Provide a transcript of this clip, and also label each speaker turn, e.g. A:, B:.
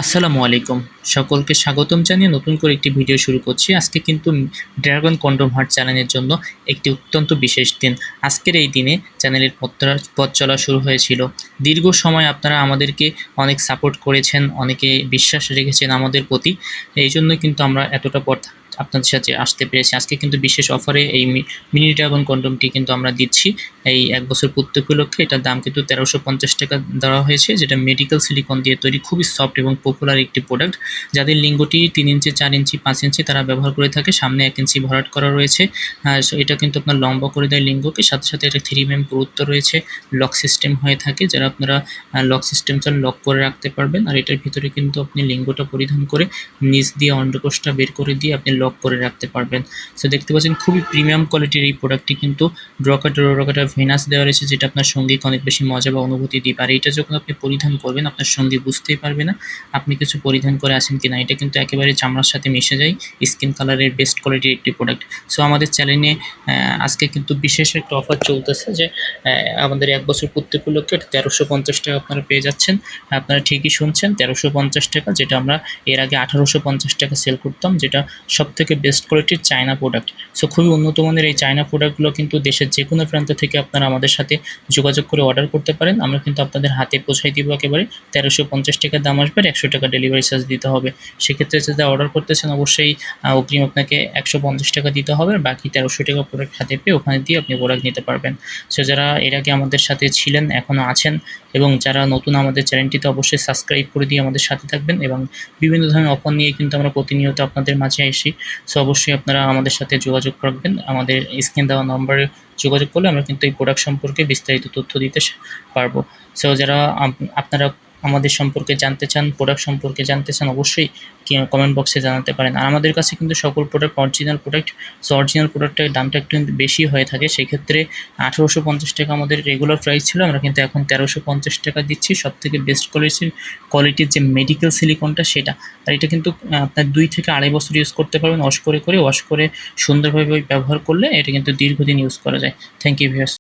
A: আসসালামু আলাইকুম। সকলকে স্বাগতম জানিয়ে নতুন করে একটি ভিডিও শুরু করছি। আজকে কিন্তু ড্রাগন কন্ডম হার্ট চ্যানেলের জন্য একটি অত্যন্ত বিশেষ দিন। আজকের এই দিনে চ্যানেলের পথ চলা শুরু হয়েছিল। দীর্ঘ সময় আপনারা আমাদেরকে অনেক সাপোর্ট করেছেন, অনেকে বিশ্বাস রেখেছেন আমাদের প্রতি। এইজন্য কিন্তু আমরা এতটা পথ আপনাদের সাথে আসতে পেরেছি। আজকে কিন্তু বিশেষ অফারে এই মিনি ড্রাগন কন্ডমটি কিন্তু আমরা দিচ্ছি। এই ১ বছর পূর্তি উপলক্ষে এটার দাম কিন্তু ৳১৩৫০ দেওয়া হয়েছে, যেটা মেডিকেল সিলিকন দিয়ে তৈরি, খুবই সফট এবং পপুলার একটি প্রোডাক্ট। যাদের লিঙ্গটি ৩ ইঞ্চি, ৪ ইঞ্চি, ৫ ইঞ্চি তারা ব্যবহার করে থাকে। সামনে ১ ইঞ্চি ভরাট করা রয়েছে। এটা কিন্তু আপনার লম্বা করে দেয় লিঙ্গকে। সাথে, সাথে এটা 3 mm পুরুত্ব রয়েছে। লক সিস্টেম হয়ে থাকে, যারা আপনারা লক সিস্টেম চান লক করে রাখতে পারবেন। আর এটার ভিতরে কিন্তু আপনি লিঙ্গটা পরিধান করে নিচ দিয়ে অন্ডকোষটা বের করে দিয়ে আপনি লক করে রাখতে পারবেন। সো দেখতে পাচ্ছেন খুবই প্রিমিয়াম কোয়ালিটির এই প্রোডাক্টটি কিন্তু ড্রকাটা ভেনাস দেওয়া রয়েছে, যেটা আপনার সঙ্গীকে অনেক বেশি মজা বা অনুভূতি দিবে। আর এটা যখন আপনি পরিধান করবেন আপনার সঙ্গী বুঝতেই পারবে না আপনি কিছু পরিধান করে আছেন কিনা। এটা কিন্তু একেবারে চামড়ার সাথে মিশে যায়। স্কিন কালারের বেস্ট কোয়ালিটির একটি প্রোডাক্ট। সো আমাদের চ্যানেলে আজকে কিন্তু বিশেষ একটা অফার চলতেছে, যে আমাদের ১ বছর পূর্তি উপলক্ষে ৳১৩৫০ আপনারা পেয়ে যাচ্ছেন। আপনারা ঠিকই শুনছেন, ৳১৩৫০, যেটা আমরা এর আগে ৳১৮৫০ সেল করতাম, যেটা সবথেকে বেস্ট কোয়ালিটির চায়না প্রোডাক্ট। সো খুবই উন্নত মানের এই চায়না প্রোডাক্টগুলো কিন্তু দেশের যে কোনো প্রান্ত থেকে আপনারা আমাদের সাথে যোগাযোগ করে অর্ডার করতে পারেন। আমরা কিন্তু আপনাদের হাতে পৌঁছাই দিব একেবারে। ৳১৩৫০ দাম আসবে, আর ৳১০০ ডেলিভারি চার্জ দিতে হবে। সেক্ষেত্রে যারা অর্ডার করতেছেন অবশ্যই অগ্রিম আপনাকে ৳১৫০ দিতে হবে। আর বাকি ৳১৩০০ প্রোডাক্ট হাতে পেয়ে ওখানে দিয়ে আপনি প্রোডাক্ট নিতে পারবেন। সো যারা এর আগে আমাদের সাথে ছিলেন, এখনও আছেন, এবং যারা নতুন আমাদের চ্যানেলটিতে অবশ্যই সাবস্ক্রাইব করে দিয়ে আমাদের সাথে থাকবেন। এবং বিভিন্ন ধরনের অফার নিয়ে কিন্তু আমরা প্রতিনিয়ত আপনাদের মাঝে আসি। সো অবশ্যই আপনারা আমাদের সাথে যোগাযোগ রাখবেন। আমাদের স্ক্রিনে দেওয়া নম্বরে যোগাযোগ করলে আমরা কিন্তু এই প্রোডাক্ট সম্পর্কে বিস্তারিত তথ্য দিতে পারবো। সো যারা আপনারা আমাদের সম্পর্কে জানতে চান, প্রোডাক্ট সম্পর্কে জানতে চান, অবশ্যই কমেন্ট বক্সে জানাতে পারেন। আর আমাদের কাছে কিন্তু সকল product original product. So original প্রোডাক্টের দামটা একটু বেশি হয়ে থাকে। সেক্ষেত্রে ৳১৮৫০ আমাদের রেগুলার প্রাইস ছিল, আমরা কিন্তু এখন ৳১৩৫০ দিচ্ছি। সবথেকে বেস্ট কোয়ালিটির যে মেডিকেল সিলিকনটা সেটা। আর এটা কিন্তু আপনার ২ থেকে ২.৫ বছর ইউজ করতে পারবেন। ওয়াশ করে সুন্দরভাবে ব্যবহার করলে এটা কিন্তু দীর্ঘদিন ইউজ করা যায়। Thank you viewers.